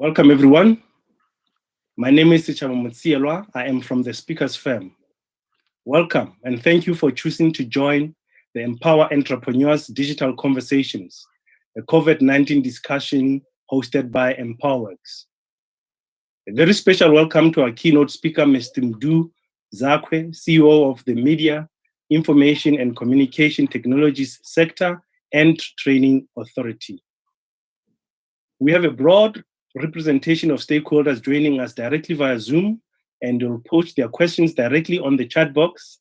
Welcome, everyone. My name is Sielwa. I am from the Speakers Firm. Welcome, and thank you for choosing to join the Empower Entrepreneurs Digital Conversations, a COVID-19 discussion hosted by EmpowerWorks. A very special welcome to our keynote speaker, Mr. Mdu Zakwe, CEO of the Media, Information and Communication Technologies Sector and Training Authority. We have a broad representation of stakeholders joining us directly via Zoom, and will post their questions directly on the chat box.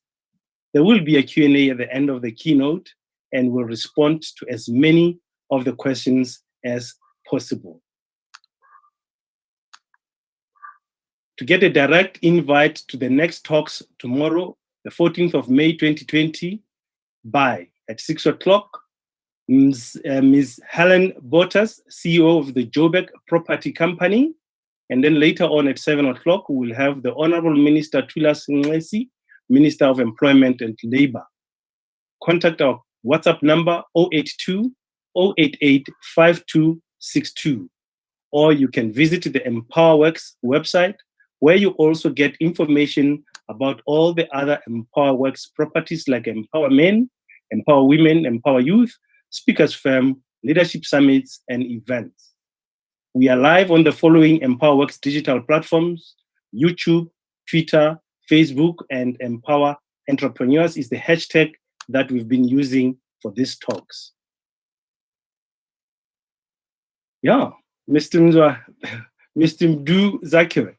There will be a Q&A at the end of the keynote, and we'll respond to as many of the questions as possible. To get a direct invite to the next talks tomorrow, the 14th of May 2020, at 6 o'clock, Ms. Helen Bottas, CEO of the Joburg Property Company. And then later on at 7 o'clock, we will have the Honorable Minister Thulas Nxesi, Minister of Employment and Labor. Contact our WhatsApp number 082 088 5262. Or you can visit the EmpowerWorks website, where you also get information about all the other EmpowerWorks properties like Empower Men, Empower Women, Empower Youth, Speakers Firm, Leadership Summits, and events. We are live on the following EmpowerWorks digital platforms: YouTube, Twitter, Facebook, and Empower Entrepreneurs is the hashtag that we've been using for these talks. Yeah, Mr. Mdu Zakwe,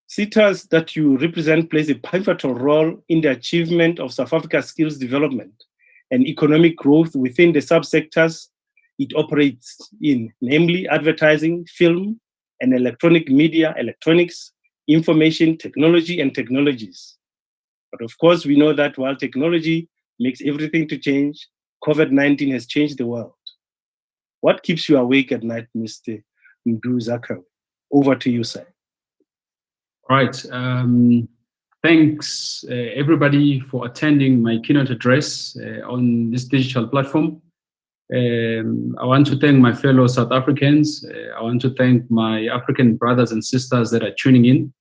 sectors that you represent plays a pivotal role in the achievement of South Africa's skills development and economic growth within the subsectors it operates in, namely advertising, film, and electronic media, electronics, information technology, and technologies. But of course, we know that while technology makes everything to change, COVID-19 has changed the world. What keeps you awake at night, Mr. Mdu Zakwe? Over to you, sir. All right. Thanks, everybody, for attending my keynote address on this digital platform. I want to thank my fellow South Africans. I want to thank my African brothers and sisters that are tuning in.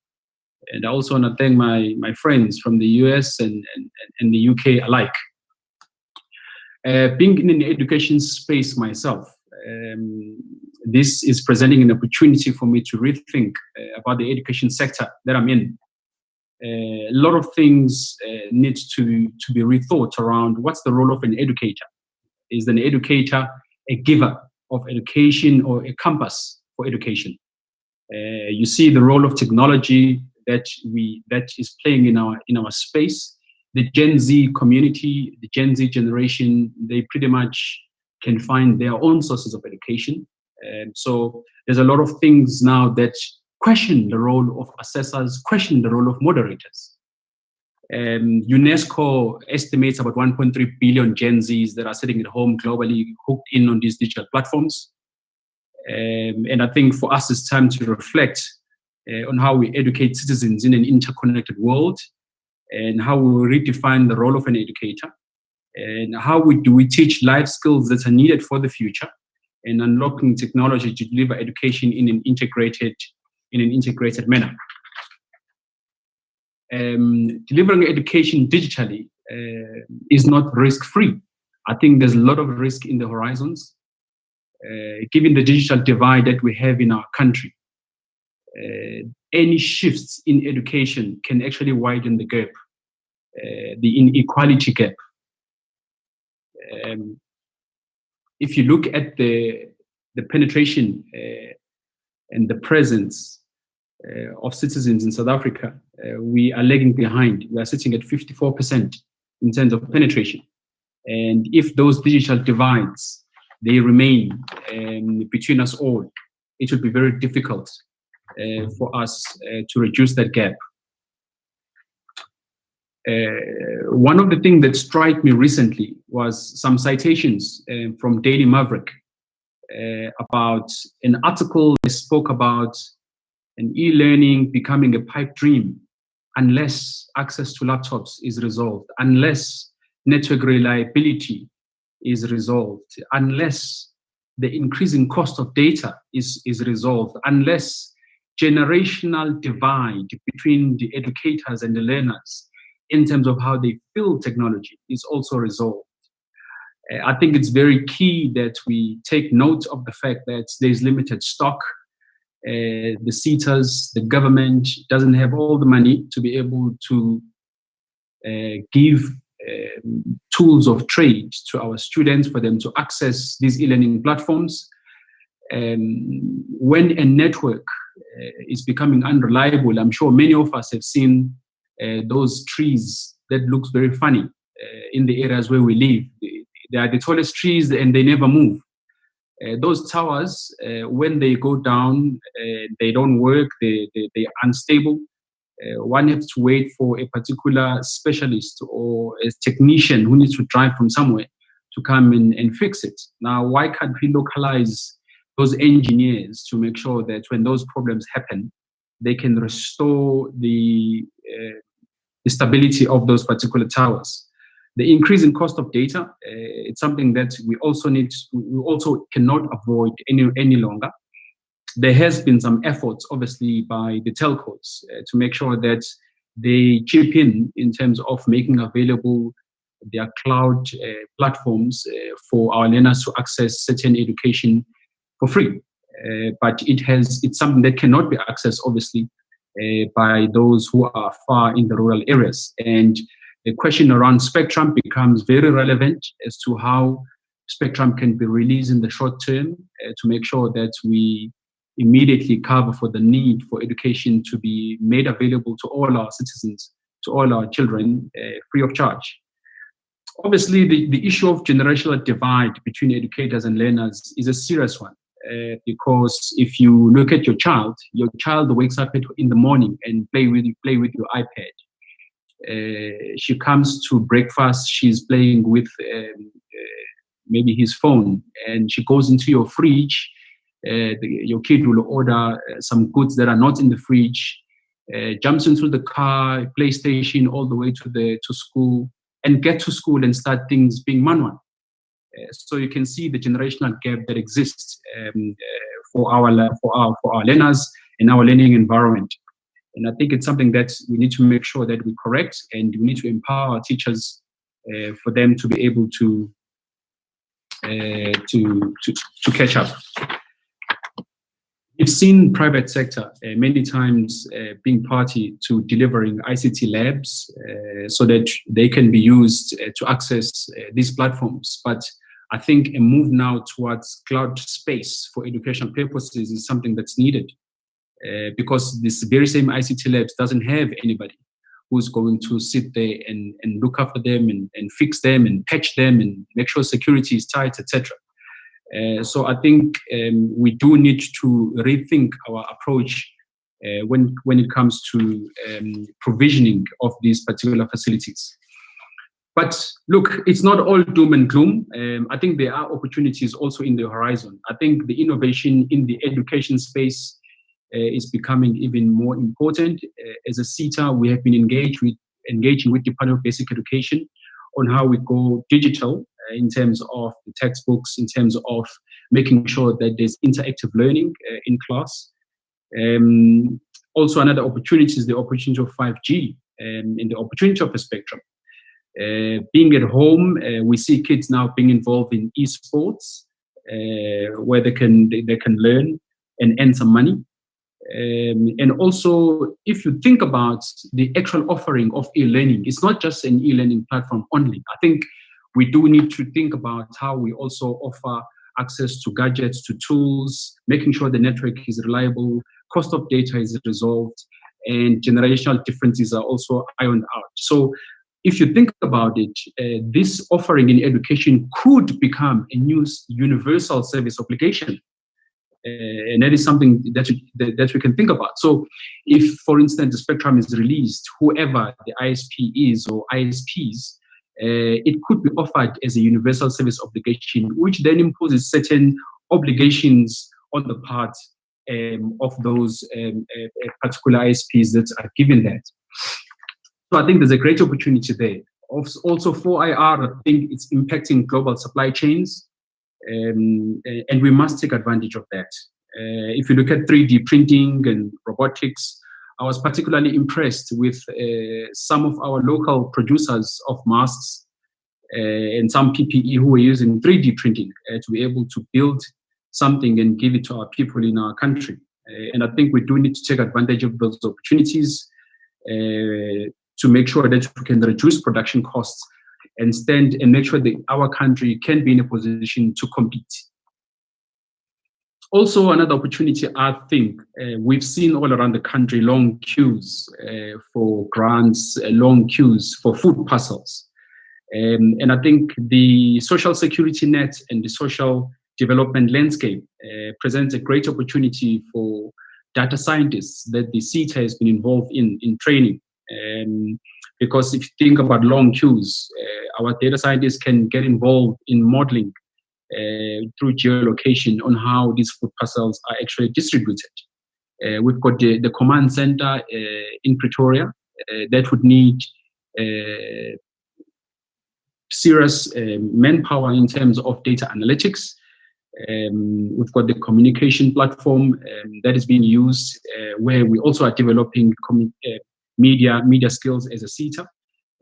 And I also want to thank my friends from the US and the UK alike. Being in the education space myself, this is presenting an opportunity for me to rethink about the education sector that I'm in. A lot of things need to be rethought around what's the role of an educator. Is an educator a giver of education or a compass for education? You see the role of technology that is playing in our space. The Gen Z community, the Gen Z generation, they pretty much can find their own sources of education. So there's a lot of things now that question the role of assessors, question the role of moderators. UNESCO estimates about 1.3 billion Gen Zs that are sitting at home globally, hooked in on these digital platforms. And I think for us, it's time to reflect on how we educate citizens in an interconnected world, and how we redefine the role of an educator, and how do we teach life skills that are needed for the future, and unlocking technology to deliver education in an integrated manner. Delivering education digitally is not risk-free. I think there's a lot of risk in the horizons, given the digital divide that we have in our country. Any shifts in education can actually widen the gap, the inequality gap. If you look at the penetration and the presence of citizens in South Africa, we are lagging behind. We are sitting at 54% in terms of penetration. And if those digital divides, they remain between us all, it will be very difficult for us to reduce that gap. One of the things that struck me recently was some citations from Daily Maverick about an article that spoke about an e-learning becoming a pipe dream unless access to laptops is resolved, unless network reliability is resolved, unless the increasing cost of data is resolved, unless generational divide between the educators and the learners in terms of how they feel technology is also resolved. I think it's very key that we take note of the fact that there's limited stock. The SETAs, the government doesn't have all the money to be able to give tools of trade to our students for them to access these e-learning platforms. When a network is becoming unreliable, I'm sure many of us have seen those trees that looks very funny in the areas where we live. They are the tallest trees and they never move. Those towers, when they go down, they don't work, they're unstable. One has to wait for a particular specialist or a technician who needs to drive from somewhere to come in and fix it. Now, why can't we localize those engineers to make sure that when those problems happen, they can restore the stability of those particular towers? The increase in cost of data, it's something that we also cannot avoid any longer. There has been some efforts, obviously, by the telcos to make sure that they chip in terms of making available their cloud platforms for our learners to access certain education for free. But it's something that cannot be accessed, obviously, by those who are far in the rural areas. And the question around spectrum becomes very relevant as to how spectrum can be released in the short term to make sure that we immediately cover for the need for education to be made available to all our citizens, to all our children, free of charge. Obviously, the issue of generational divide between educators and learners is a serious one, because if you look at your child wakes up in the morning and play with your iPad. She comes to breakfast, she's playing with maybe his phone, and she goes into your fridge. Your kid will order some goods that are not in the fridge, jumps into the car, PlayStation, all the way to school, and get to school and start things being manual. So you can see the generational gap that exists for our learners in our learning environment. And I think it's something that we need to make sure that we correct, and we need to empower teachers for them to be able to catch up. We've seen private sector many times being party to delivering ICT labs so that they can be used to access these platforms. But I think a move now towards cloud space for educational purposes is something that's needed. Because this very same ICT labs doesn't have anybody who's going to sit there and look after them and fix them and patch them and make sure security is tight, etc. So I think we do need to rethink our approach when it comes to provisioning of these particular facilities. But look, it's not all doom and gloom. I think there are opportunities also in the horizon. I think the innovation in the education space is becoming even more important. As a SETA, we have been engaging with Department of Basic Education on how we go digital in terms of the textbooks, in terms of making sure that there's interactive learning in class. Also, another opportunity is the opportunity of 5G and the opportunity of a spectrum. Being at home, we see kids now being involved in esports, where they can learn and earn some money. And also, if you think about the actual offering of e-learning, it's not just an e-learning platform only. I think we do need to think about how we also offer access to gadgets, to tools, making sure the network is reliable, cost of data is resolved, and generational differences are also ironed out. So if you think about it, this offering in education could become a new universal service obligation. And that is something that we can think about. So if, for instance, the spectrum is released, whoever the ISP is or ISPs, it could be offered as a universal service obligation, which then imposes certain obligations on the part of those particular ISPs that are given that. So I think there's a great opportunity there. Also for IR, I think it's impacting global supply chains. and we must take advantage of that. If you look at 3D printing and robotics, I was particularly impressed with some of our local producers of masks and some PPE who were using 3D printing to be able to build something and give it to our people in our country. And I think we do need to take advantage of those opportunities to make sure that we can reduce production costs and stand and make sure that our country can be in a position to compete. Also, another opportunity, I think, we've seen all around the country long queues for grants, long queues for food parcels. And I think the social security net and the social development landscape presents a great opportunity for data scientists that the CETA has been involved in training. Because if you think about long queues, our data scientists can get involved in modeling through geolocation on how these food parcels are actually distributed. We've got the command center in Pretoria that would need serious manpower in terms of data analytics. We've got the communication platform that is being used, where we also are developing media skills as a CETA.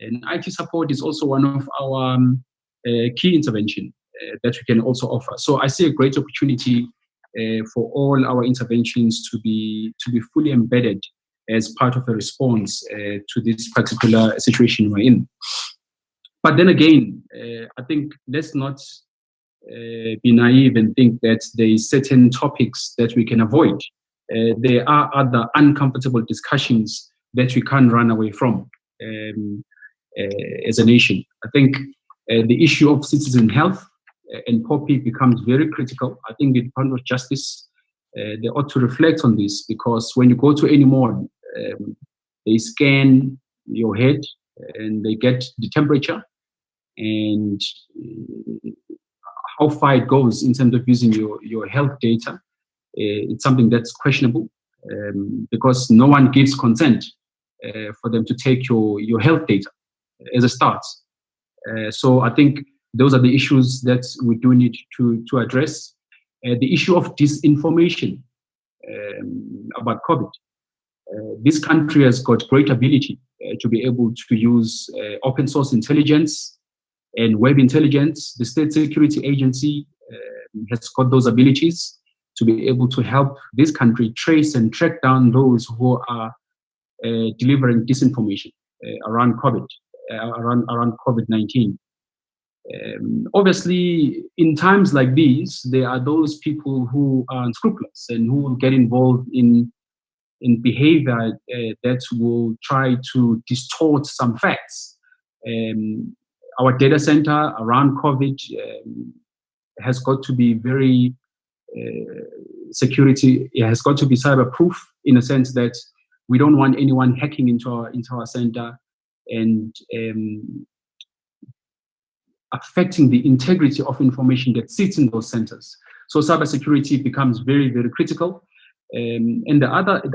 And IT support is also one of our key intervention that we can also offer. So I see a great opportunity for all our interventions to be fully embedded as part of a response to this particular situation we're in. But then again, I think let's not be naive and think that there is certain topics that we can avoid. There are other uncomfortable discussions that we can't run away from as a nation. I think the issue of citizen health and POPI becomes very critical. I think the Department of Justice, they ought to reflect on this, because when you go to any mall, they scan your head and they get the temperature and how far it goes in terms of using your health data. It's something that's questionable because no one gives consent for them to take your health data as a start. So I think those are the issues that we do need to address. The issue of disinformation about COVID. This country has got great ability to be able to use open source intelligence and web intelligence. The State Security Agency has got those abilities to be able to help this country trace and track down those who are delivering disinformation around COVID, around COVID-19. Obviously, in times like these, there are those people who are unscrupulous and who will get involved in behavior that will try to distort some facts. Our data center around COVID has got to be very security. It has got to be cyber-proof in a sense that we don't want anyone hacking into our center and affecting the integrity of information that sits in those centers. So cybersecurity becomes very, very critical. And the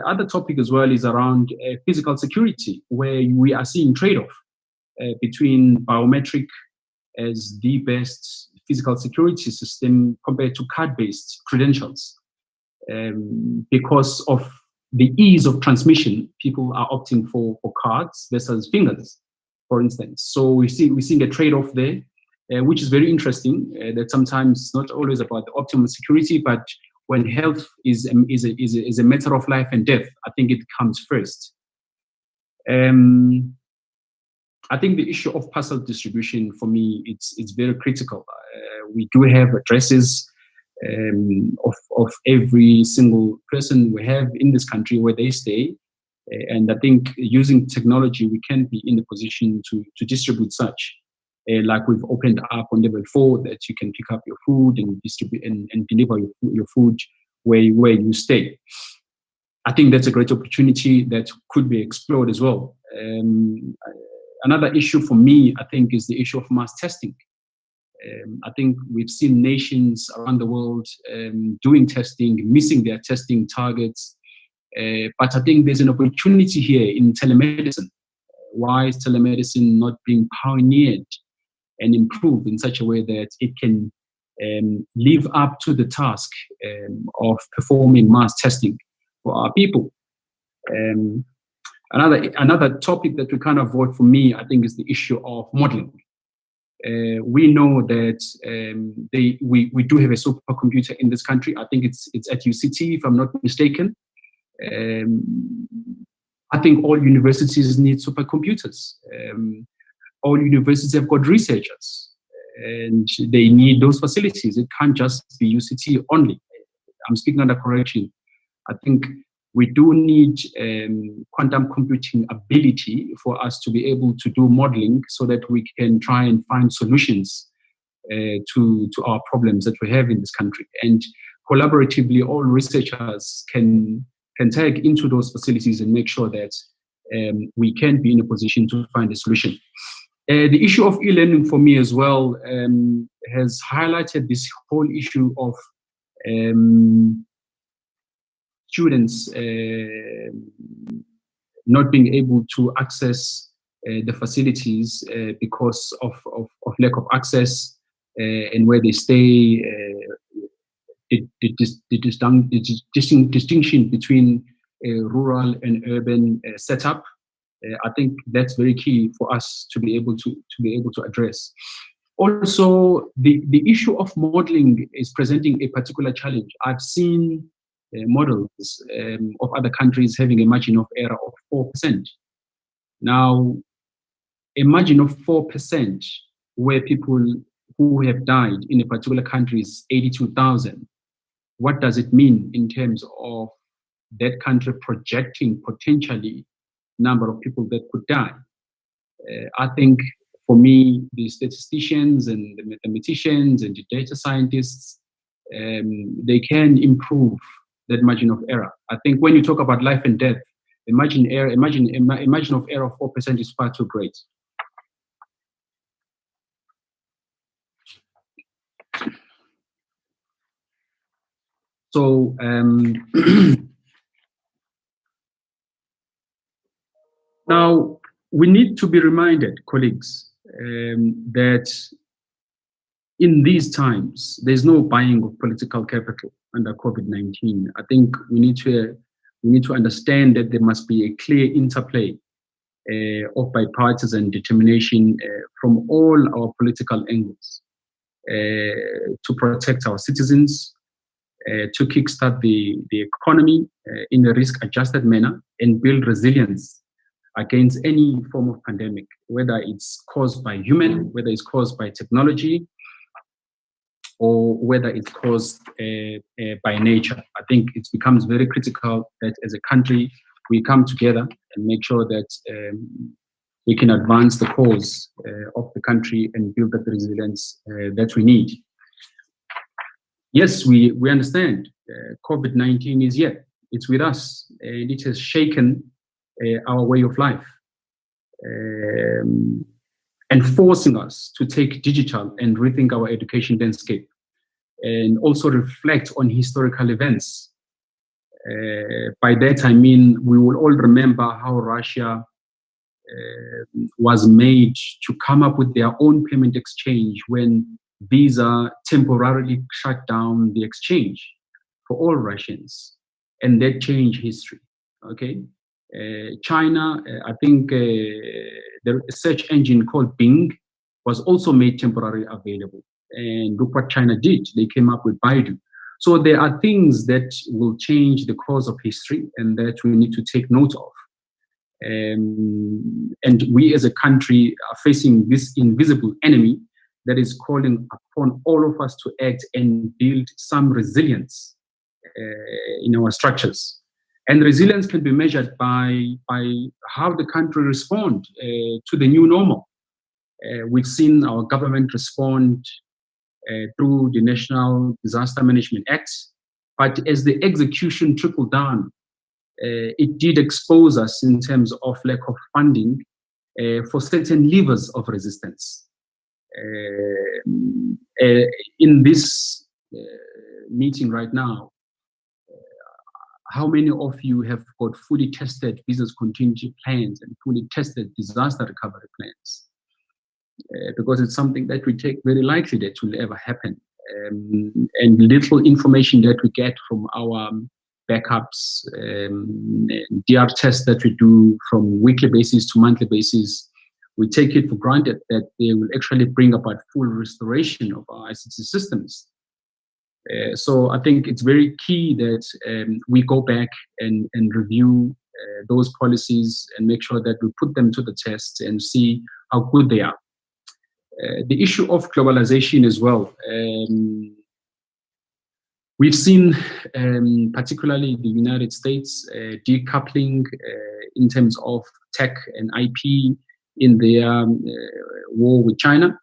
other topic as well is around physical security, where we are seeing trade-off between biometric as the best physical security system compared to card-based credentials. Because of the ease of transmission, people are opting for cards versus fingers, for instance. So we're seeing a trade-off there, which is very interesting. That sometimes it's not always about the optimal security, but when health is a matter of life and death, I think it comes first. I think the issue of parcel distribution, for me, it's very critical. We do have addresses of every single person we have in this country where they stay. And I think using technology, we can be in a position to distribute such. Like we've opened up on level 4 that you can pick up your food and distribute and deliver your food where you stay. I think that's a great opportunity that could be explored as well. Another issue for me, I think, is the issue of mass testing. I think we've seen nations around the world doing testing, missing their testing targets. But I think there's an opportunity here in telemedicine. Why is telemedicine not being pioneered and improved in such a way that it can live up to the task of performing mass testing for our people. Another topic that we can't avoid for me, I think, is the issue of modeling. We know that we do have a supercomputer in this country. I think it's at UCT, if I'm not mistaken. I think all universities need supercomputers. All universities have got researchers, and they need those facilities. It can't just be UCT only. I'm speaking under correction. I think we do need quantum computing ability for us to be able to do modeling so that we can try and find solutions to our problems that we have in this country. And collaboratively, all researchers can tag into those facilities and make sure that we can be in a position to find a solution. The issue of e-learning for me as well has highlighted this whole issue of students not being able to access the facilities because of lack of access and where they stay. The distinction between rural and urban setup. I think that's very key for us to be able to address. Also, the issue of modeling is presenting a particular challenge. I've seen models of other countries having a margin of error of 4%. Now, a margin of 4% where people who have died in a particular country is 82,000. What does it mean in terms of that country projecting potentially number of people that could die? I think for me, the statisticians and the mathematicians and the data scientists, they can improve that margin of error. I think when you talk about life and death, a margin of error of 4% is far too great. So now we need to be reminded, colleagues, that in these times, there's no buying of political capital under COVID-19. I think we need to understand that there must be a clear interplay of bipartisan determination from all our political angles to protect our citizens, to kickstart the economy in a risk-adjusted manner and build resilience against any form of pandemic, whether it's caused by human, whether it's caused by technology, or whether it's caused by nature. I think it becomes very critical that as a country, we come together and make sure that we can advance the cause of the country and build that resilience that we need. Yes, we understand COVID-19 is here. It's with us. And it has shaken our way of life and forcing us to take digital and rethink our education landscape and also reflect on historical events. By that, I mean, we will all remember how Russia was made to come up with their own payment exchange when Visa temporarily shut down the exchange for all Russians, and that changed history. Okay, China, I think the search engine called Bing was also made temporarily available, and look what China did. They came up with Baidu. So there are things that will change the course of history and that we need to take note of. And we as a country are facing this invisible enemy that is calling upon all of us to act and build some resilience in our structures. And resilience can be measured by how the country responds to the new normal. We've seen our government respond through the National Disaster Management Act, but as the execution trickled down, it did expose us in terms of lack of funding for certain levers of resistance. In this meeting right now, how many of you have got fully tested business continuity plans and fully tested disaster recovery plans? Because it's something that we take very likely that will ever happen. and little information that we get from our backups, DR tests that we do from weekly basis to monthly basis, we take it for granted that they will actually bring about full restoration of our ICT systems. So I think it's very key that we go back and review those policies and make sure that we put them to the test and see how good they are. The issue of globalization as well. We've seen, particularly the United States, decoupling in terms of tech and IP in their war with China.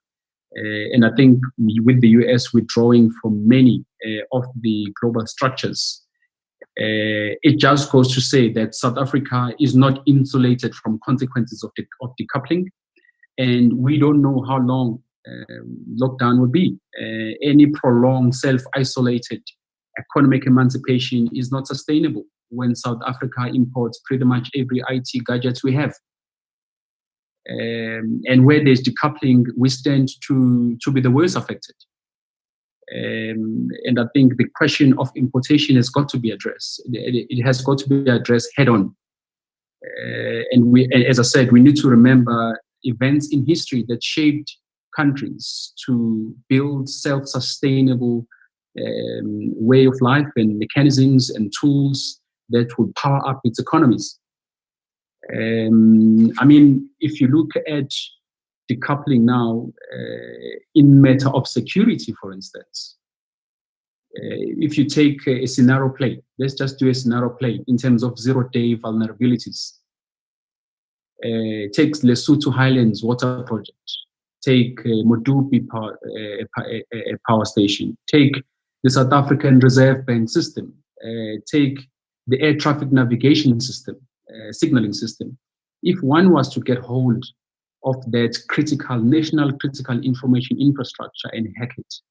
And I think with the US withdrawing from many of the global structures, it just goes to say that South Africa is not insulated from consequences of decoupling. And we don't know how long lockdown will be. Any prolonged self-isolated economic emancipation is not sustainable when South Africa imports pretty much every IT gadget we have. And where there's decoupling, we stand to be the worst affected. And I think the question of importation has got to be addressed. It has got to be addressed head on. And we, as I said, we need to remember events in history that shaped countries to build self-sustainable way of life and mechanisms and tools that would power up its economies. I mean, if you look at decoupling now in matter of security, for instance, if you take a scenario play, let's just do a scenario play in terms of zero-day vulnerabilities. Take Lesotho Highlands Water Project, take Mdu power station, take the South African Reserve Bank system, take the air traffic navigation system, signaling system. If one was to get hold of that critical, national critical information infrastructure and hack it,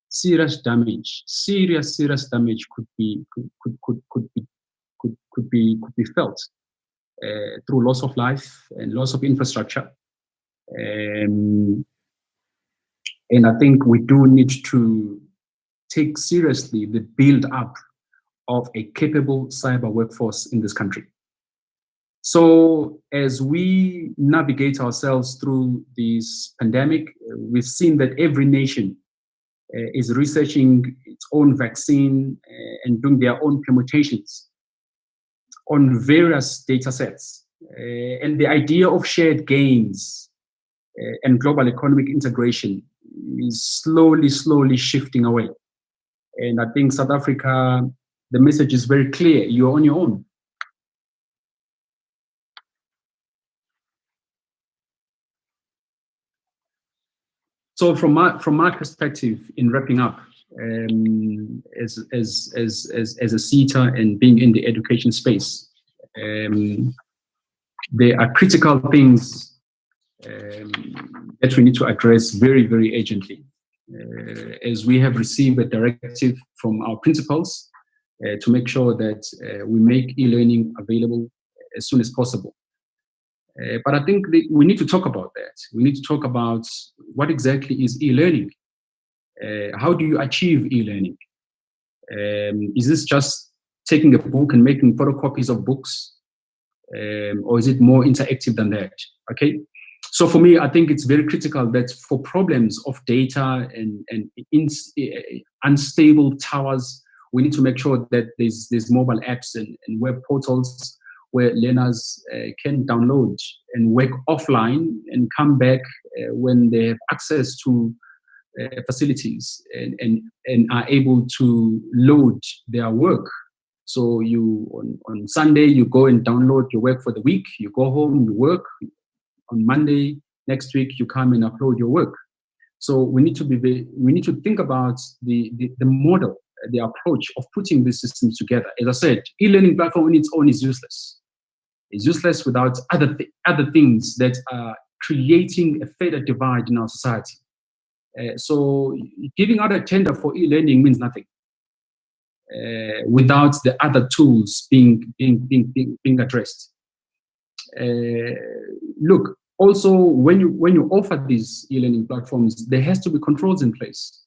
serious damage could be felt through loss of life and loss of infrastructure. And I think we do need to take seriously the build up of a capable cyber workforce in this country. So as we navigate ourselves through this pandemic, we've seen that every nation is researching its own vaccine and doing their own permutations on various data sets. And the idea of shared gains and global economic integration is slowly shifting away. And I think South Africa, the message is very clear: you're on your own. So from my perspective, in wrapping up, as a seater and being in the education space, there are critical things that we need to address very, very urgently. As we have received a directive from our principals to make sure that we make e-learning available as soon as possible. But I think we need to talk about that. We need to talk about what exactly is e-learning. How do you achieve e-learning? Is this just taking a book and making photocopies of books? Or is it more interactive than that? Okay. So for me, I think it's very critical that for problems of data and unstable towers, we need to make sure that there's mobile apps and web portals where learners can download and work offline and come back when they have access to facilities and are able to load their work. So you on Sunday, you go and download your work for the week, you go home, you work. On Monday, next week, you come and upload your work. So we need to think about the model, the approach of putting these systems together. As I said, e-learning platform on its own is useless. It's useless without other things that are creating a further divide in our society. So giving out a tender for e-learning means nothing without the other tools being addressed. Look, also when you offer these e-learning platforms, there has to be controls in place.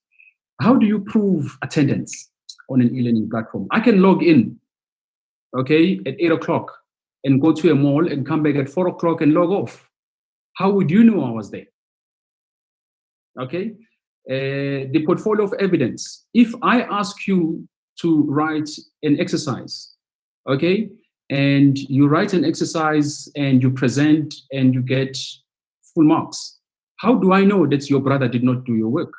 How do you prove attendance on an e-learning platform? I can log in, okay, at 8 o'clock and go to a mall and come back at 4 o'clock and log off. How would you know I was there? Okay. The portfolio of evidence. If I ask you to write an exercise, okay, and you write an exercise and you present and you get full marks, how do I know that your brother did not do your work?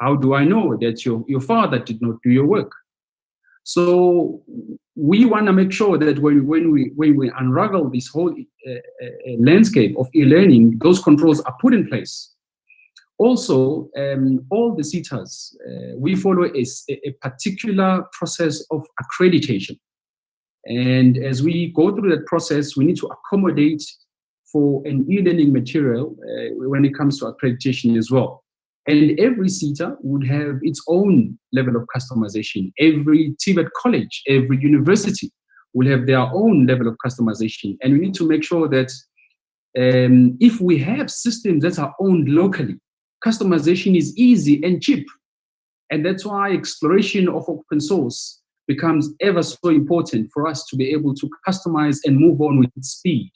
How do I know that your father did not do your work? So we want to make sure that when we unravel this whole landscape of e-learning, those controls are put in place. Also, all the SETAs, we follow a particular process of accreditation. And as we go through that process, we need to accommodate for an e-learning material when it comes to accreditation as well. And every SETA would have its own level of customization. Every TVET college, every university will have their own level of customization. And we need to make sure that if we have systems that are owned locally, customization is easy and cheap. And that's why exploration of open source becomes ever so important for us to be able to customize and move on with speed.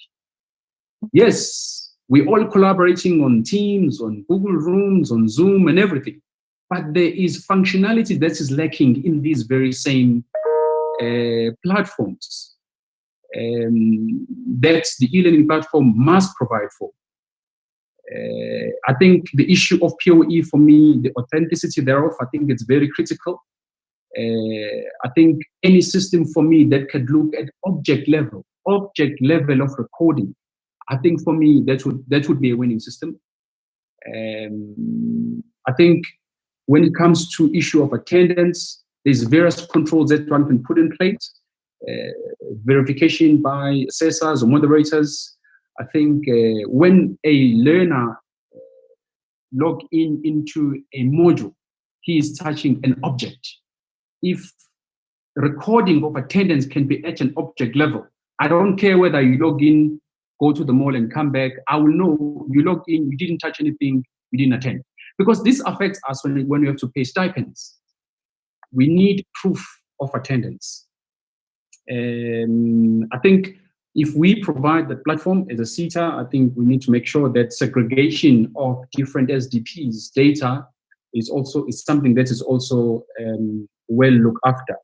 Yes, we're all collaborating on Teams, on Google Rooms, on Zoom and everything. But there is functionality that is lacking in these very same platforms that the e-learning platform must provide for. I think the issue of POE for me, the authenticity thereof, I think it's very critical. I think any system for me that could look at object level of recording, I think for me that would be a winning system. I think when it comes to issue of attendance, there's various controls that one can put in place. Verification by assessors or moderators. I think when a learner log into a module, he is touching an object. If recording of attendance can be at an object level, I don't care whether you log in, go to the mall and come back, I will know you logged in, you didn't touch anything, you didn't attend. Because this affects us when we have to pay stipends. We need proof of attendance. I think if we provide the platform as a SETA, I think we need to make sure that segregation of different SDPs data is something that is also well looked after.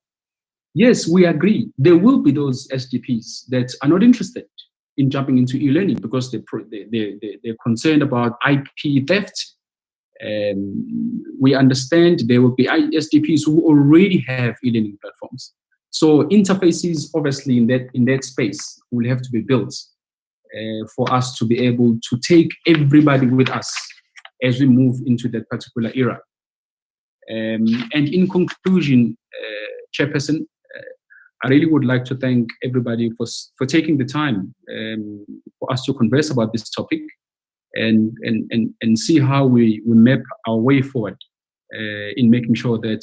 Yes, we agree. There will be those SDPs that are not interested in jumping into e-learning because they're concerned about IP theft. We understand there will be SDPs who already have e-learning platforms. So interfaces, obviously, in that space will have to be built for us to be able to take everybody with us as we move into that particular era. And in conclusion, Chairperson, I really would like to thank everybody for taking the time for us to converse about this topic and see how we map our way forward in making sure that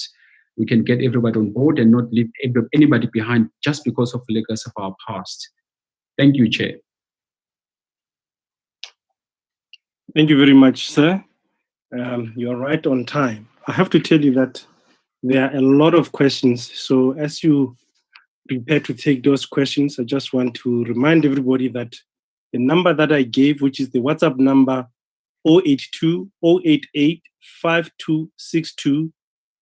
we can get everybody on board and not leave anybody behind just because of the legacy of our past. Thank you, Chair. Thank you very much, sir. You're right on time. I have to tell you that there are a lot of questions. So as you prepare to take those questions, I just want to remind everybody that the number that I gave, which is the WhatsApp number 082 088 5262,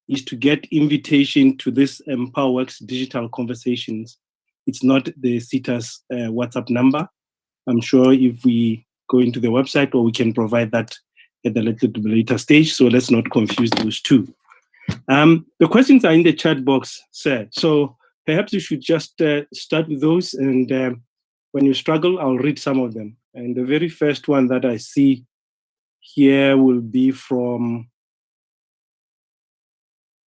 is to get invitation to this EmpowerWorks digital conversations. It's not the SETA's WhatsApp number. I'm sure if we go into the website, or we can provide that at the later stage, so let's not confuse those two. The questions are in the chat box, sir. So perhaps you should just start with those, and when you struggle, I'll read some of them. And the very first one that I see here will be from,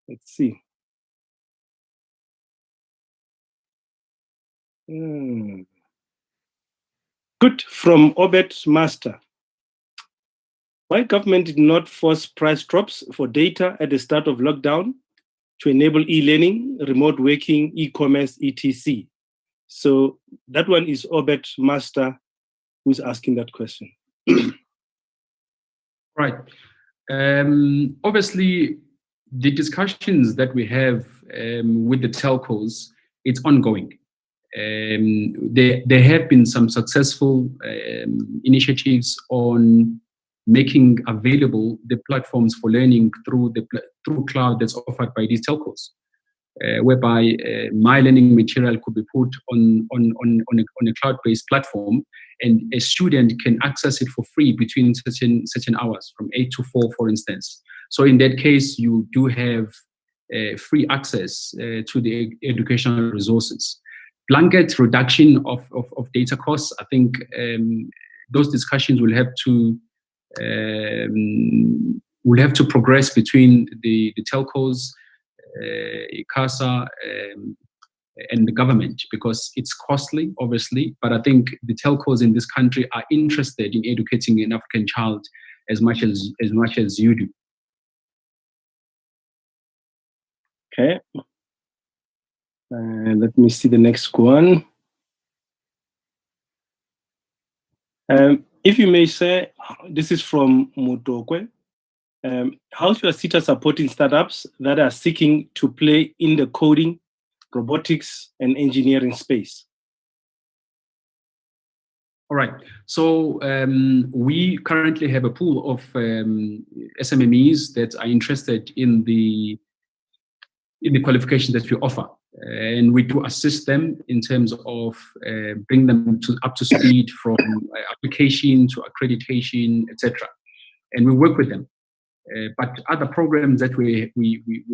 let's see. Good, from Obet Master. Why government did not force price drops for data at the start of lockdown to enable e-learning, remote working, e-commerce, etc.? So that one is Obet Master who's asking that question. Right. Obviously, the discussions that we have with the telcos, it's ongoing. There have been some successful initiatives on making available the platforms for learning through cloud that's offered by these telcos, whereby my learning material could be put on a cloud-based platform, and a student can access it for free between certain hours, from 8 to 4, for instance. So in that case, you do have free access to the educational resources. Blanket reduction of data costs, I think those discussions will have to progress between the telcos, ICASA, and the government, because it's costly, obviously. But I think the telcos in this country are interested in educating an African child as much as you do. Okay. Let me see the next one. If you may say, this is from Mdu Zakwe. How's your SETA supporting startups that are seeking to play in the coding, robotics, and engineering space? All right. So we currently have a pool of SMMEs that are interested in the qualifications that we offer, and we do assist them in terms of bring them up to speed from application to accreditation, etc. And we work with them. But other programs that we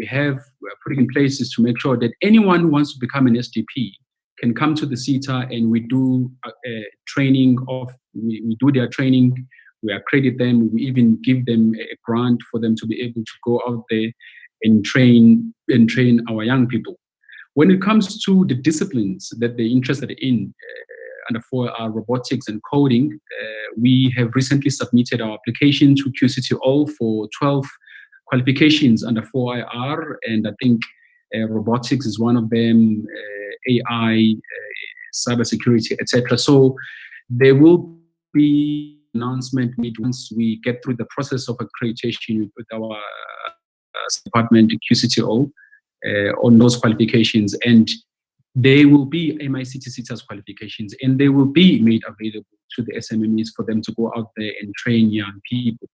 have putting in place is to make sure that anyone who wants to become an SDP can come to the SETA, and we do training we do their training, we accredit them, we even give them a grant for them to be able to go out there and train our young people. When it comes to the disciplines that they're interested in, under 4R robotics and coding, we have recently submitted our application to QCTO for 12 qualifications under 4IR, and I think robotics is one of them, AI, cybersecurity, etc. So there will be announcement made once we get through the process of accreditation with our department, QCTO, on those qualifications, and they will be MICT SETA's qualifications, and they will be made available to the SMMEs for them to go out there and train young people.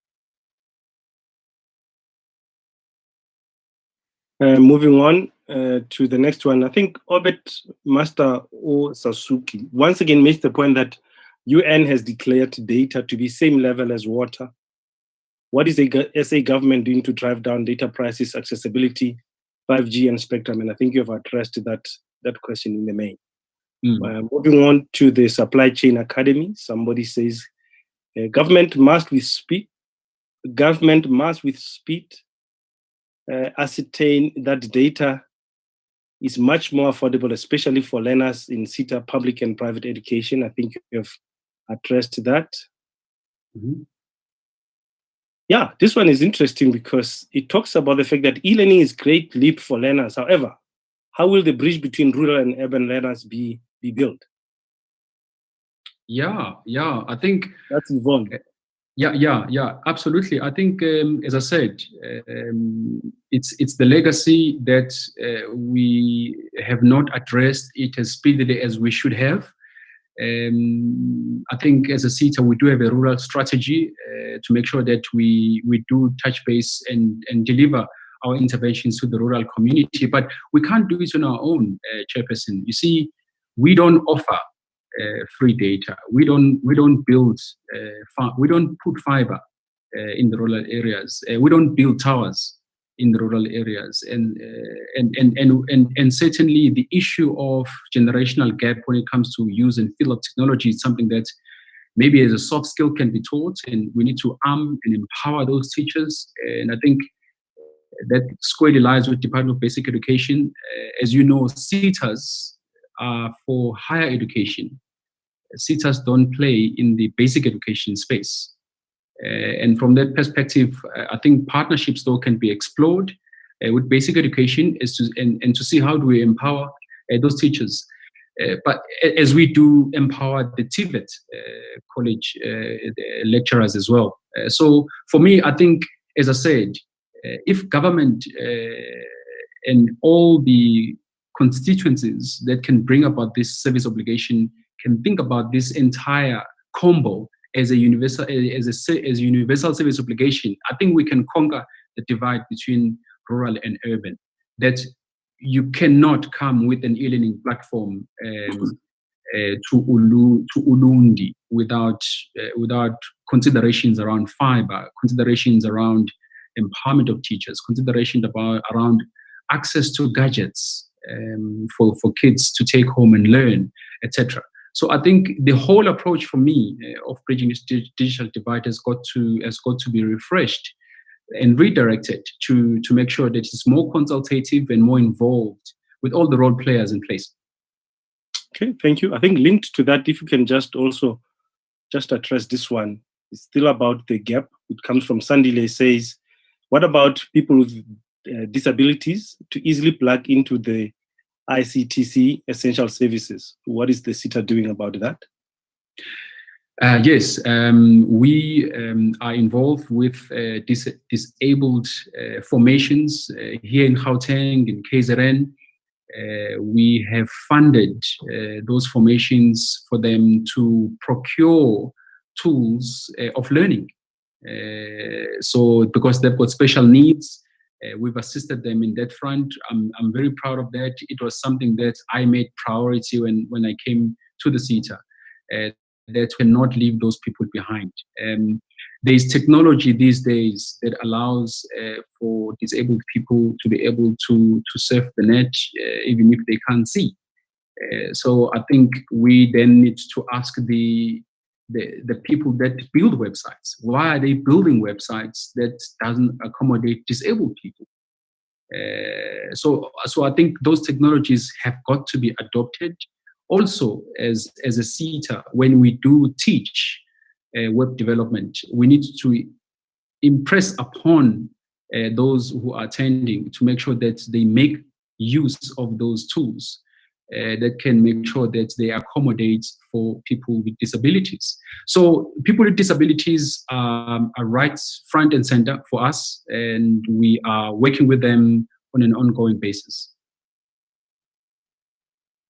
Moving on to the next one, I think Obet Master O Sasuki once again makes the point that UN has declared data to be same level as water. What is the SA government doing to drive down data prices, accessibility, 5G, and spectrum? And I think you have addressed that question in the main. Moving on to the Supply Chain Academy, somebody says, government must with speed ascertain that data is much more affordable, especially for learners in SETA public and private education. I think you have addressed that. Mm-hmm. Yeah, this one is interesting because it talks about the fact that e-learning is a great leap for learners. However, how will the bridge between rural and urban learners be built? Yeah, I think that's involved. Yeah, absolutely. I think, as I said, it's the legacy that we have not addressed it as speedily as we should have. I think as a SETA, we do have a rural strategy to make sure that we do touch base and deliver our interventions to the rural community, but we can't do it on our own, Chairperson. You see, we don't offer free data. We don't build, we don't put fiber in the rural areas. We don't build towers in the rural areas, and certainly the issue of generational gap when it comes to use and field of technology is something that maybe as a soft skill can be taught, and we need to arm and empower those teachers. And I think that squarely lies with Department of Basic Education. As you know, SETAs are for higher education. SETAs don't play in the basic education space. And from that perspective, I think partnerships though can be explored with basic education and to see how do we empower those teachers. But as we do empower the TVET college lecturers as well. So for me, I think, as I said, if government and all the constituencies that can bring about this service obligation can think about this entire combo as a universal service obligation, I think we can conquer the divide between rural and urban. That you cannot come with an e-learning platform to Ulundi without considerations around fiber, considerations around empowerment of teachers, considerations around access to gadgets for kids to take home and learn, etc. So I think the whole approach for me of bridging this digital divide has got to be refreshed and redirected to make sure that it's more consultative and more involved with all the role players in place. Okay, thank you. I think linked to that, if you can just also just address this one, it's still about the gap. It comes from Sandile, says, what about people with disabilities to easily plug into the ICTC essential services? What is the CETA doing about that? Yes, we are involved with disabled formations here in Gauteng, in KZN. We have funded those formations for them to procure tools of learning. So because they've got special needs, we've assisted them in that front. I'm very proud of that. It was something that I made priority when I came to the CETA, that cannot leave those people behind. There's technology these days that allows for disabled people to be able to surf the net even if they can't see. So I think we then need to ask the people that build websites, why are they building websites that doesn't accommodate disabled people? So I think those technologies have got to be adopted. Also, as a CETA, when we do teach web development, we need to impress upon those who are attending to make sure that they make use of those tools that can make sure that they accommodate for people with disabilities. So people with disabilities are right front and center for us, and we are working with them on an ongoing basis.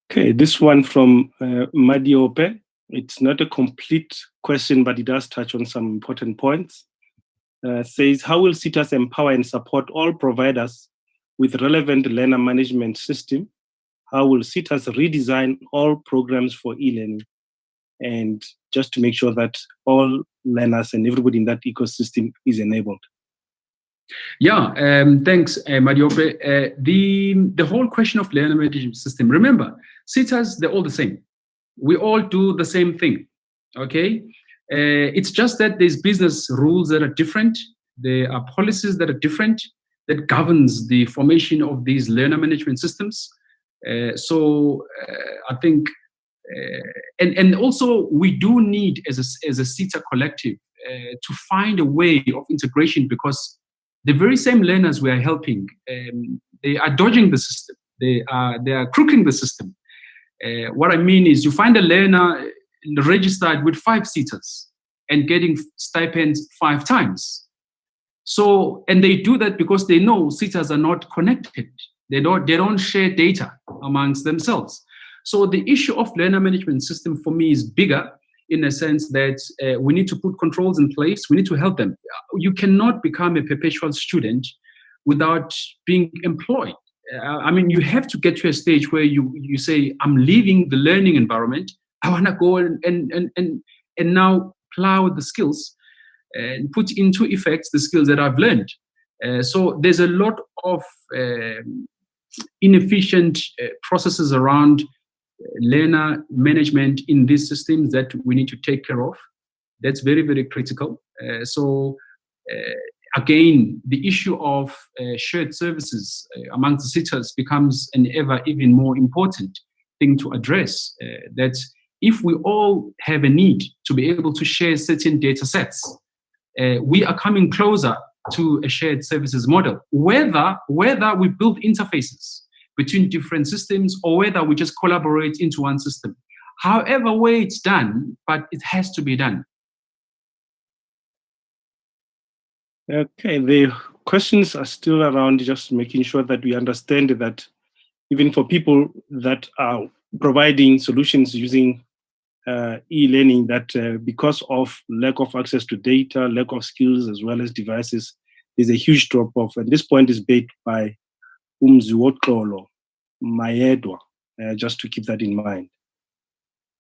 Okay, this one from Madiope. It's not a complete question, but it does touch on some important points. Says, how will CETAs empower and support all providers with relevant learner management system? How will CETAs redesign all programs for e-learning? And just to make sure that all learners and everybody in that ecosystem is enabled. Yeah, thanks, Madiope. The whole question of learner management system, remember, CETAs, they're all the same. We all do the same thing, okay? It's just that there's business rules that are different. There are policies that are different that governs the formation of these learner management systems. So I think, and also we do need as a CETA collective to find a way of integration, because the very same learners we are helping, they are dodging the system. They are crooking the system. What I mean is, you find a learner registered with 5 CETAs and getting stipends 5 times. So, and they do that because they know CETAs are not connected. They don't share data amongst themselves. So the issue of learner management system for me is bigger, in a sense that we need to put controls in place. We need to help them. You cannot become a perpetual student without being employed. I mean, you have to get to a stage where you say, I'm leaving the learning environment. I want to go and now plow the skills and put into effect the skills that I've learned. So there's a lot of inefficient processes around learner management in these systems that we need to take care of. That's very, very critical. Again, the issue of shared services amongst the CETAs becomes an even more important thing to address. That if we all have a need to be able to share certain data sets, we are coming closer to a shared services model, whether we build interfaces between different systems or whether we just collaborate into one system. However way it's done, but it has to be done. Okay, the questions are still around, just making sure that we understand that even for people that are providing solutions using e-learning, that because of lack of access to data, lack of skills, as well as devices, there's a huge drop-off. And this point is made by Mdu Zakwe, just to keep that in mind.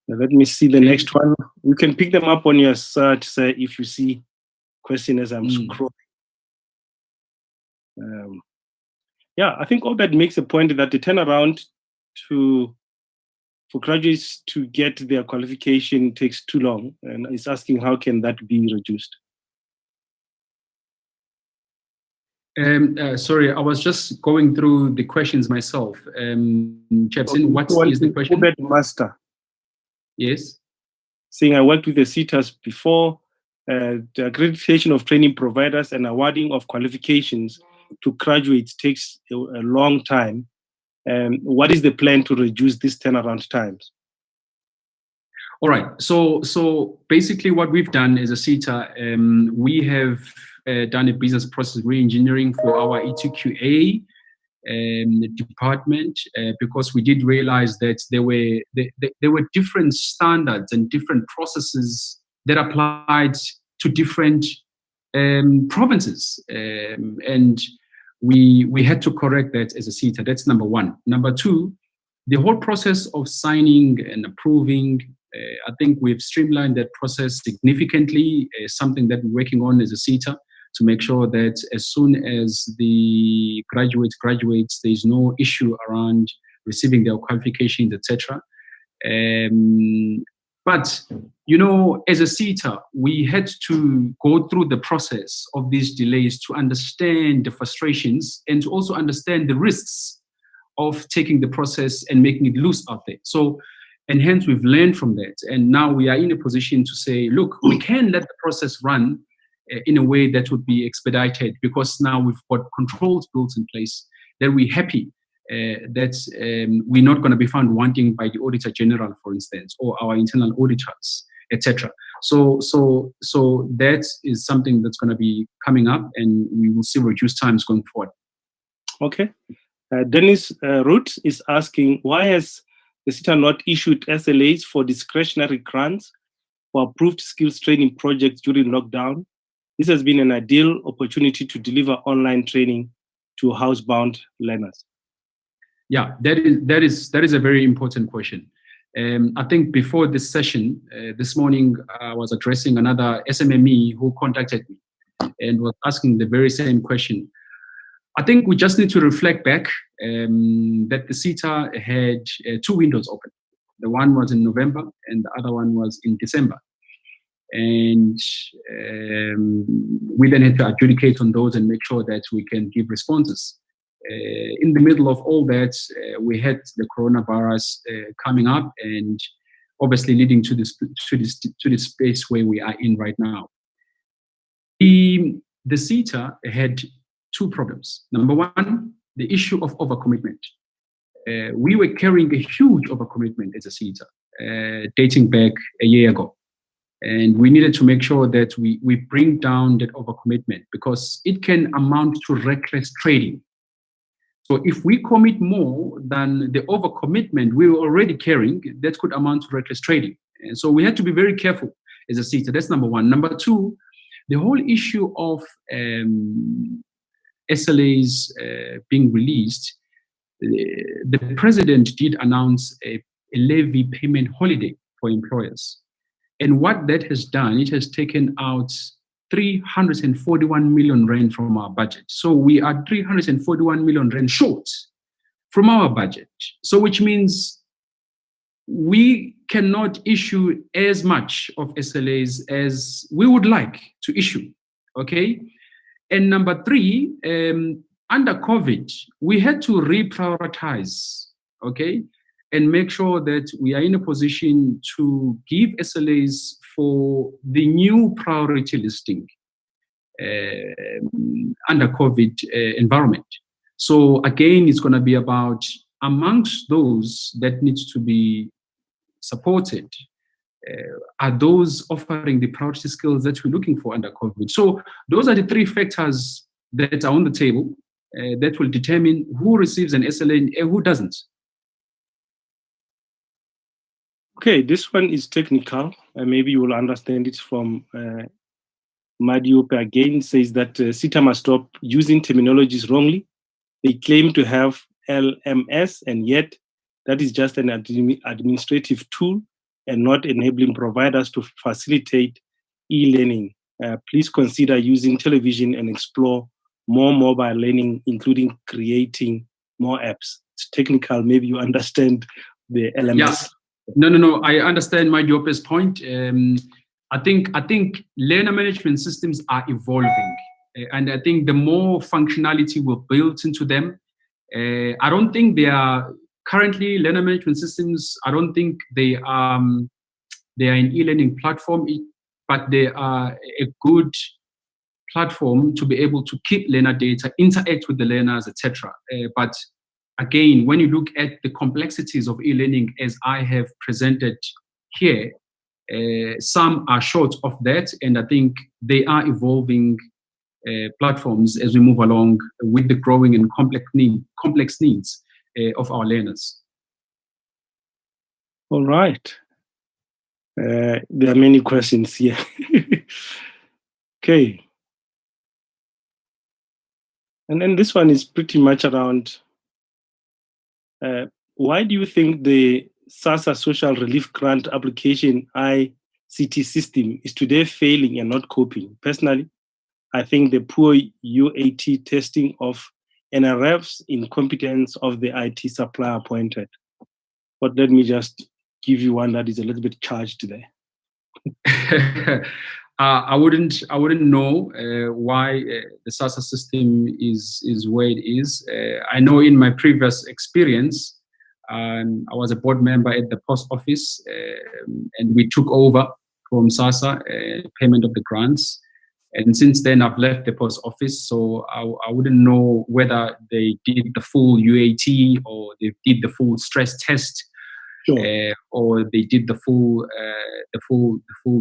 Now, let me see the next one. You can pick them up on your side, sir, if you see question as I'm scrolling. Yeah, I think all that makes a point that the turnaround for graduates to get their qualification takes too long, and it's asking how can that be reduced. Sorry, I was just going through the questions myself. Jepson, what is the question? Master. Yes. Saying I worked with the CETAs before, the accreditation of training providers and awarding of qualifications to graduates takes a long time. What is the plan to reduce these turnaround times? All right. So basically, what we've done as a CETA, we have done a business process re-engineering for our E2QA department because we did realize that there were different standards and different processes that applied to different provinces, and we had to correct that as a CETA. That's number one. Number two, the whole process of signing and approving, I think we've streamlined that process significantly, something that we're working on as a CETA to make sure that as soon as the graduates, there's no issue around receiving their qualifications, etc. But, you know, as a CETA, we had to go through the process of these delays to understand the frustrations and to also understand the risks of taking the process and making it loose out there. So, and hence we've learned from that. And now we are in a position to say, look, we can let the process run in a way that would be expedited because now we've got controls built in place that we're happy that we're not going to be found wanting by the Auditor General, for instance, or our internal auditors, etc. So that is something that's going to be coming up, and we will see reduced times going forward. Okay. Dennis Root is asking, why has the CETA not issued SLAs for discretionary grants for approved skills training projects during lockdown? This has been an ideal opportunity to deliver online training to housebound learners. Yeah, that is a very important question. I think before this session, this morning, I was addressing another SMME who contacted me and was asking the very same question. I think we just need to reflect back that the CETA had 2 windows open. The one was in November and the other one was in December. And we then had to adjudicate on those and make sure that we can give responses. In the middle of all that, we had the coronavirus coming up and obviously leading to this space where we are in right now. The CETA had 2 problems. Number one, the issue of overcommitment. We were carrying a huge overcommitment as a CETA, dating back a year ago. And we needed to make sure that we bring down that overcommitment because it can amount to reckless trading. So if we commit more than the overcommitment we were already carrying, that could amount to reckless trading. And so we had to be very careful as a CETA. That's number one. Number two, the whole issue of SLAs being released, the president did announce a levy payment holiday for employers. And what that has done, it has taken out 341 million rand from our budget. So we are 341 million rand short from our budget. So which means we cannot issue as much of SLAs as we would like to issue, okay? And number three, under COVID, we had to reprioritize, okay? And make sure that we are in a position to give SLAs for the new priority listing under COVID environment. So again, it's going to be about amongst those that needs to be supported are those offering the priority skills that we're looking for under COVID. So those are the 3 factors that are on the table that will determine who receives an SLA and who doesn't. Okay, this one is technical. Maybe you will understand it from Mdu Zakwe again. Says that SETA must stop using terminologies wrongly. They claim to have LMS, and yet that is just an administrative tool and not enabling providers to facilitate e-learning. Please consider using television and explore more mobile learning, including creating more apps. It's technical. Maybe you understand the LMS. Yeah. No. I understand Mdu Zakwe's point. I think learner management systems are evolving, and I think the more functionality we're built into them, I don't think they are currently learner management systems. I don't think they are an e-learning platform, but they are a good platform to be able to keep learner data, interact with the learners, etc. But again, when you look at the complexities of e-learning as I have presented here, some are short of that, and I think they are evolving platforms as we move along with the growing and complex needs of our learners. All right. There are many questions here. Okay. And then this one is pretty much around why do you think the SASSA social relief grant application ICT system is today failing and not coping? Personally, I think the poor UAT testing of NRF's incompetence of the IT supplier appointed. But let me just give you one that is a little bit charged there. I wouldn't know why the SASSA system is where it is. I know in my previous experience, I was a board member at the post office, and we took over from SASSA payment of the grants. And since then, I've left the post office, so I wouldn't know whether they did the full UAT or they did the full stress test. Sure. Or they did the full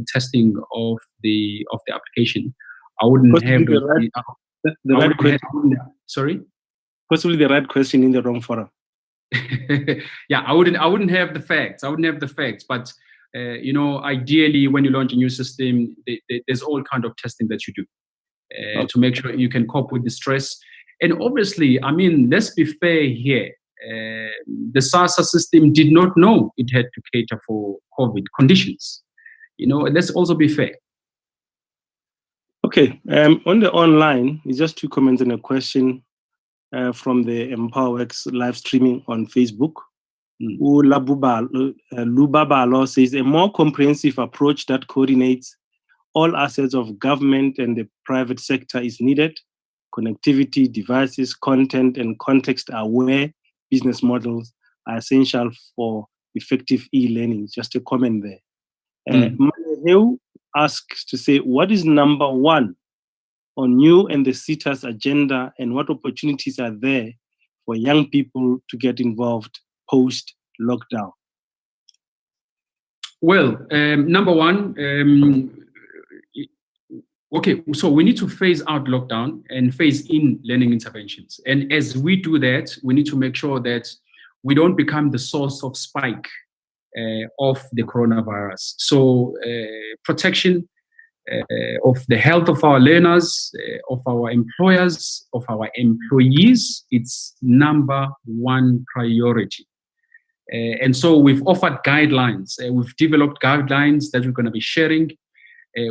testing of the application. I wouldn't possibly have sorry. Possibly the right question in the wrong forum. Yeah, I wouldn't have the facts. But ideally, when you launch a new system, there's all kind of testing that you do to make sure you can cope with the stress. And obviously, I mean, let's be fair here. The SASSA system did not know it had to cater for COVID conditions. Let's also be fair. Okay, on the online, it's just 2 comments and a question from the EmpowerWorks live streaming on Facebook. Lubabalo says a more comprehensive approach that coordinates all assets of government and the private sector is needed. Connectivity, devices, content, and context-aware business models are essential for effective e-learning. Just a comment there. Maneheu asks to say, what is number 1 on you and the SETA's agenda, and what opportunities are there for young people to get involved post-lockdown? Well, number 1, okay, so we need to phase out lockdown and phase in learning interventions. And as we do that, we need to make sure that we don't become the source of spike of the coronavirus. So protection of the health of our learners, of our employers, of our employees, it's number 1 priority. And so we've offered guidelines. We've developed guidelines that we're going to be sharing.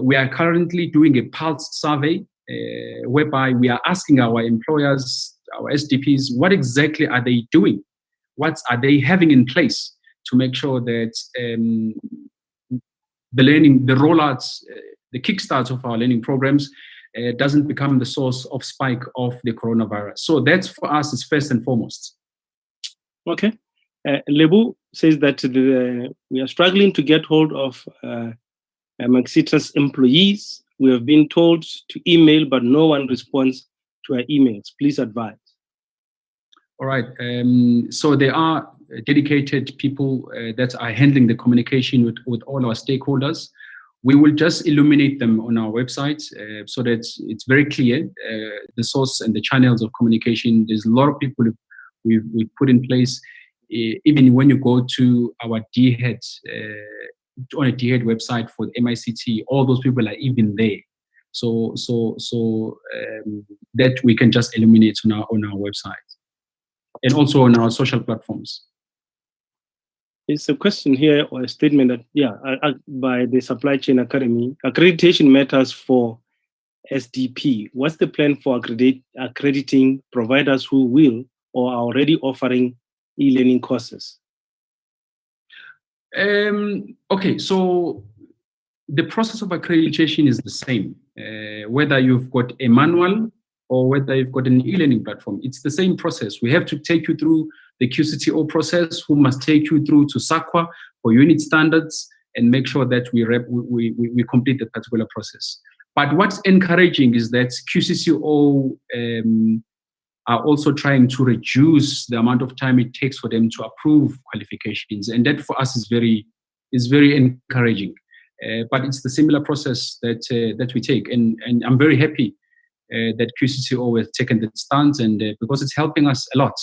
We are currently doing a pulse survey whereby we are asking our employers, our SDPs, what exactly are they doing? What are they having in place to make sure that the learning, the rollouts, the kickstarts of our learning programs doesn't become the source of spike of the coronavirus. So that's for us is first and foremost. Okay. Lebu says that we are struggling to get hold of Maxita's employees. We have been told to email, but no one responds to our emails. Please advise. All right. So there are dedicated people that are handling the communication with all our stakeholders. We will just illuminate them on our website so that it's very clear, the source and the channels of communication. There's a lot of people we've put in place. Even when you go to our DHEAD, on a DHEAD website for the MICT, all those people are even there. So that we can just illuminate on our website and also on our social platforms. It's a question here or a statement that, by the Supply Chain Academy, accreditation matters for SDP. What's the plan for accrediting providers who will or are already offering e-learning courses? Okay, so the process of accreditation is the same, whether you've got a manual or whether you've got an e-learning platform. It's the same process. We have to take you through the QCTO process, who must take you through to Zakwe for unit standards and make sure that we complete the particular process. But what's encouraging is that QCTO are also trying to reduce the amount of time it takes for them to approve qualifications, and that for us is very encouraging. But it's the similar process that we take, and I'm very happy that QCTO has taken that stance, and because it's helping us a lot.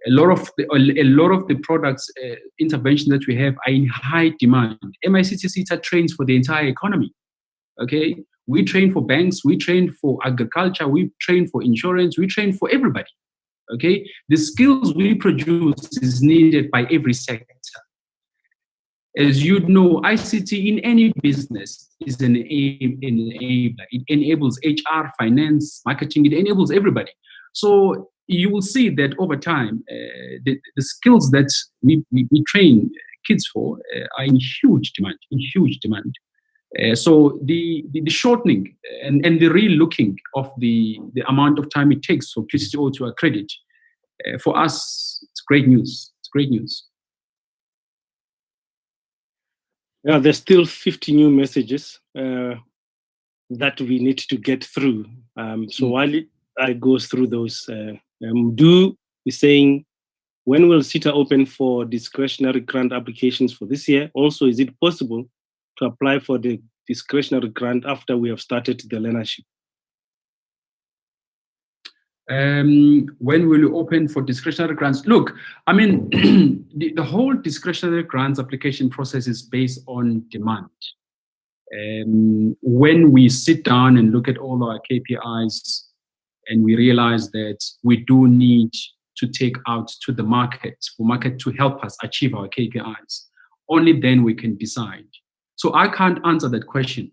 A lot of the products intervention that we have are in high demand. MICT trains for the entire economy. Okay, we train for banks, we train for agriculture, we train for insurance, we train for everybody. Okay, the skills we produce is needed by every sector. As you know, ICT in any business is an enabler. It enables HR, finance, marketing. It enables everybody. So you will see that over time, the skills that we train kids for are in huge demand. So the shortening and the re-looking of the amount of time it takes for QCTO to accredit, for us, it's great news. It's great news. Yeah, there's still 50 new messages that we need to get through. So while I go through those, Mdu is saying, when will SETA open for discretionary grant applications for this year? Also, is it possible to apply for the discretionary grant after we have started the learnership? When will you open for discretionary grants? Look, I mean, the whole discretionary grants application process is based on demand. When we sit down and look at all our KPIs and we realize that we do need to take out to the market, for market to help us achieve our KPIs, only then we can decide. So I can't answer that question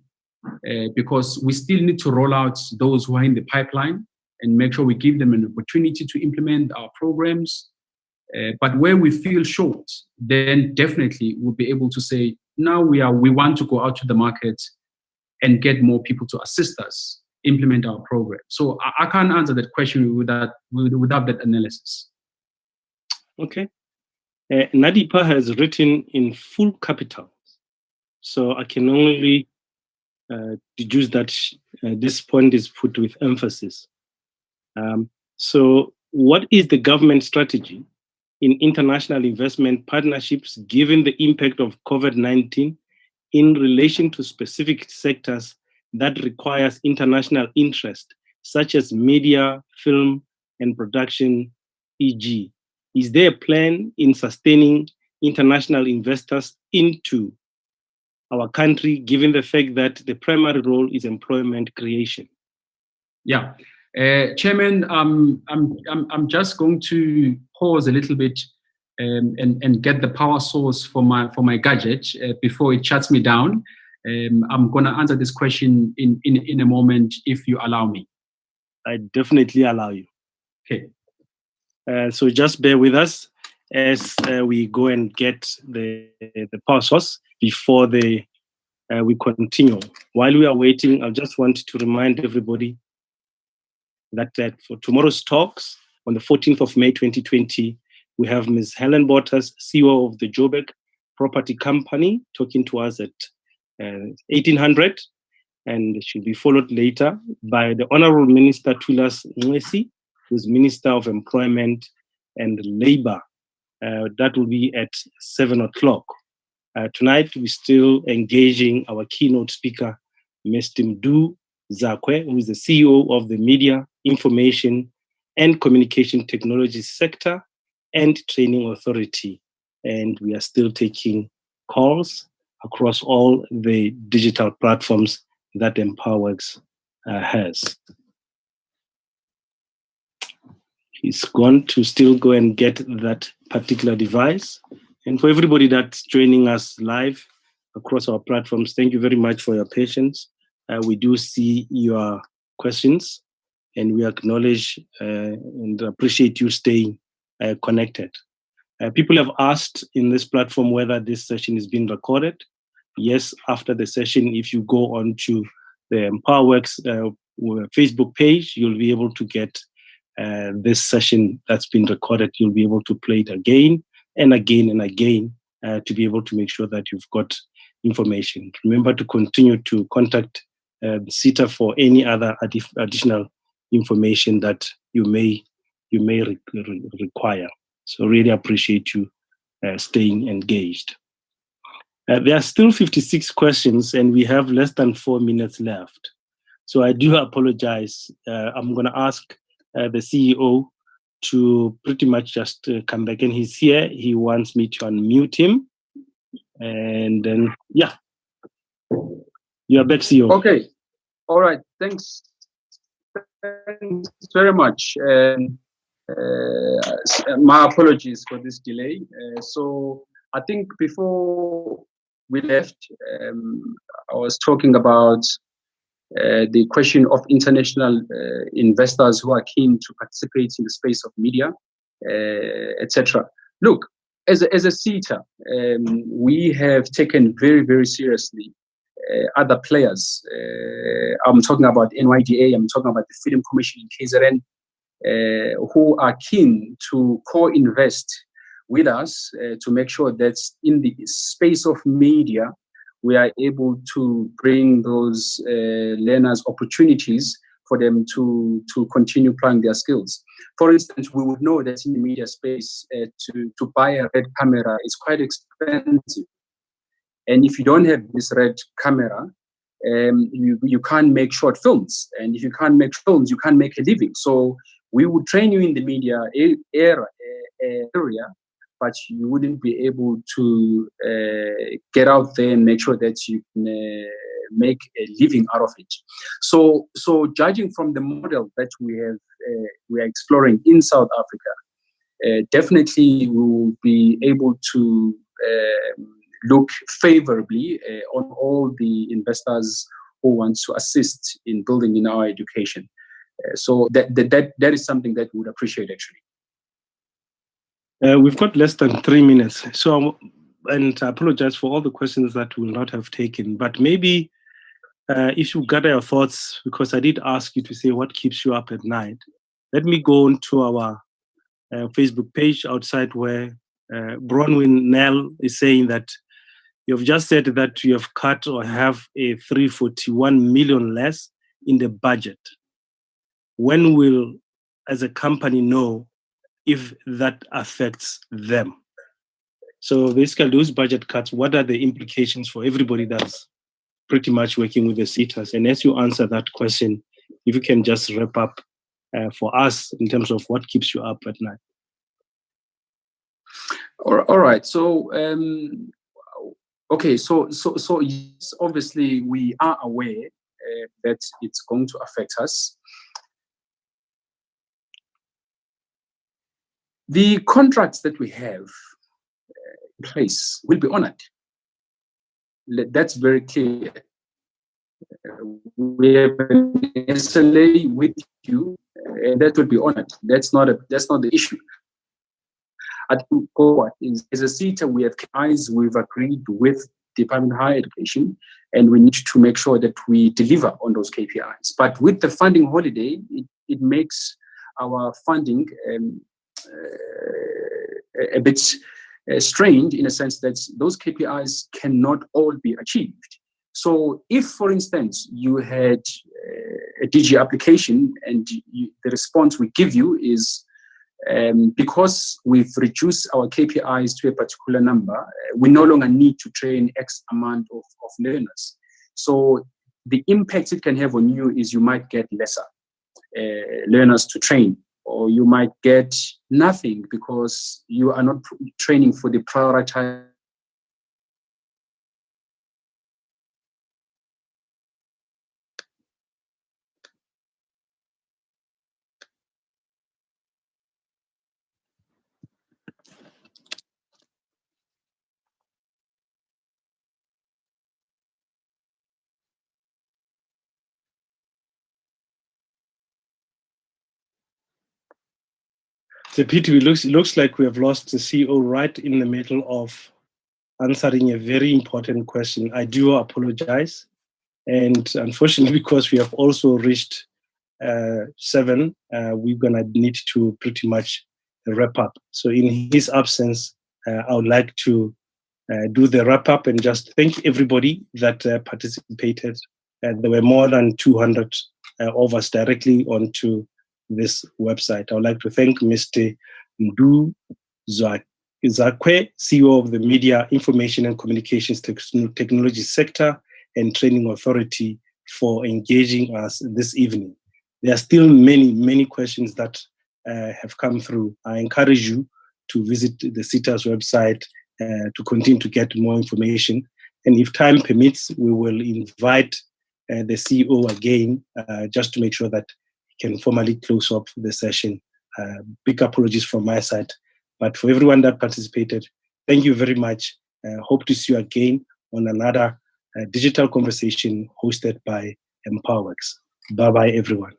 because we still need to roll out those who are in the pipeline and make sure we give them an opportunity to implement our programs. But where we feel short, then definitely we'll be able to say, now we want to go out to the market and get more people to assist us implement our program. So I can't answer that question without that analysis. Okay. Nadipa has written in full capital. So I can only deduce that this point is put with emphasis. So what is the government strategy in international investment partnerships given the impact of COVID-19 in relation to specific sectors that requires international interest, such as media, film, and production, e.g.? Is there a plan in sustaining international investors into our country, given the fact that the primary role is employment creation? Yeah, Chairman, I'm just going to pause a little bit and get the power source for my gadget before it shuts me down. I'm going to answer this question in a moment, if you allow me. I definitely allow you. Okay. So just bear with us as we go and get the power source before we continue. While we are waiting, I just want to remind everybody that for tomorrow's talks on the 14th of May 2020, we have Ms. Helen Bottas, CEO of the Joburg Property Company, talking to us at 1800, and she'll be followed later by the Honorable Minister Thulas Nxesi, who's Minister of Employment and Labor. That will be at 7 o'clock. Tonight, we're still engaging our keynote speaker, Mr. Mdu Zakwe, who is the CEO of the Media, Information, and Communication Technology Sector and Training Authority. And we are still taking calls across all the digital platforms that MPowerWorks has. He's going to still go and get that particular device. And for everybody that's joining us live across our platforms, thank you very much for your patience. We do see your questions, and we acknowledge and appreciate you staying connected. People have asked in this platform whether this session is being recorded. Yes, after the session, if you go on to the MPowerWorks Facebook page, you'll be able to get this session that's been recorded. You'll be able to play it again and again and again to be able to make sure that you've got information. Remember to continue to contact CETA for any other additional information that you may require. So really appreciate you staying engaged. There are still 56 questions, and we have less than 4 minutes left. So I do apologize. I'm going to ask the CEO to pretty much just come back, and he's here. He wants me to unmute him. And then, yeah, you are back, CEO. Okay. All right. Thanks very much. My apologies for this delay. So I think before we left, I was talking about the question of international investors who are keen to participate in the space of media, etc. Look, as a CETA, we have taken very, very seriously other players. I'm talking about NYDA, I'm talking about the Film Commission in KZN, who are keen to co-invest with us to make sure that in the space of media, we are able to bring those learners opportunities for them to continue applying their skills. For instance, we would know that in the media space, to buy a red camera is quite expensive. And if you don't have this red camera, you can't make short films. And if you can't make films, you can't make a living. So we would train you in the media area, but you wouldn't be able to get out there and make sure that you can make a living out of it. So judging from the model that we are exploring in South Africa, definitely we will be able to look favorably on all the investors who want to assist in building in our education. So that is something that we would appreciate, actually. We've got less than 3 minutes. So, and I apologize for all the questions that we will not have taken, but maybe if you gather your thoughts, because I did ask you to say what keeps you up at night. Let me go on to our Facebook page outside where Bronwyn Nell is saying that you've just said that you have cut or have a 341 million less in the budget. When will, as a company, know if that affects them? So basically, those budget cuts, what are the implications for everybody that's pretty much working with the CETAs? And as you answer that question, if you can just wrap up for us in terms of what keeps you up at night. All right. So, okay. So yes, obviously we are aware that it's going to affect us. The contracts that we have in place will be honored. That's very clear. We have an SLA with you, and that will be honored. That's not the issue. I think what is, as a CETA, we have KPIs we've agreed with Department of Higher Education, and we need to make sure that we deliver on those KPIs. But with the funding holiday, it makes our funding a bit strained, in a sense that those KPIs cannot all be achieved. So if, for instance, you had a DG application and the response we give you is Because we've reduced our KPIs to a particular number, we no longer need to train X amount of learners. So the impact it can have on you is you might get lesser learners to train, or you might get nothing because you are not training for the prioritized. So Peter, it looks like we have lost the CEO right in the middle of answering a very important question. I do apologize. And unfortunately, because we have also reached 7, we're going to need to pretty much wrap up. So in his absence, I would like to do the wrap up and just thank everybody that participated. There were more than 200 of us directly onto this website. I would like to thank Mr. Mdu Zakwe, CEO of the Media, Information and Communications Technology Sector and Training Authority, for engaging us this evening. There are still many questions that have come through. I encourage you to visit the CETA's website to continue to get more information. And if time permits, we will invite the CEO again just to make sure that he can formally close up the session. Big apologies from my side. But for everyone that participated, thank you very much. Hope to see you again on another digital conversation hosted by EmpowerWorks. Bye-bye, everyone.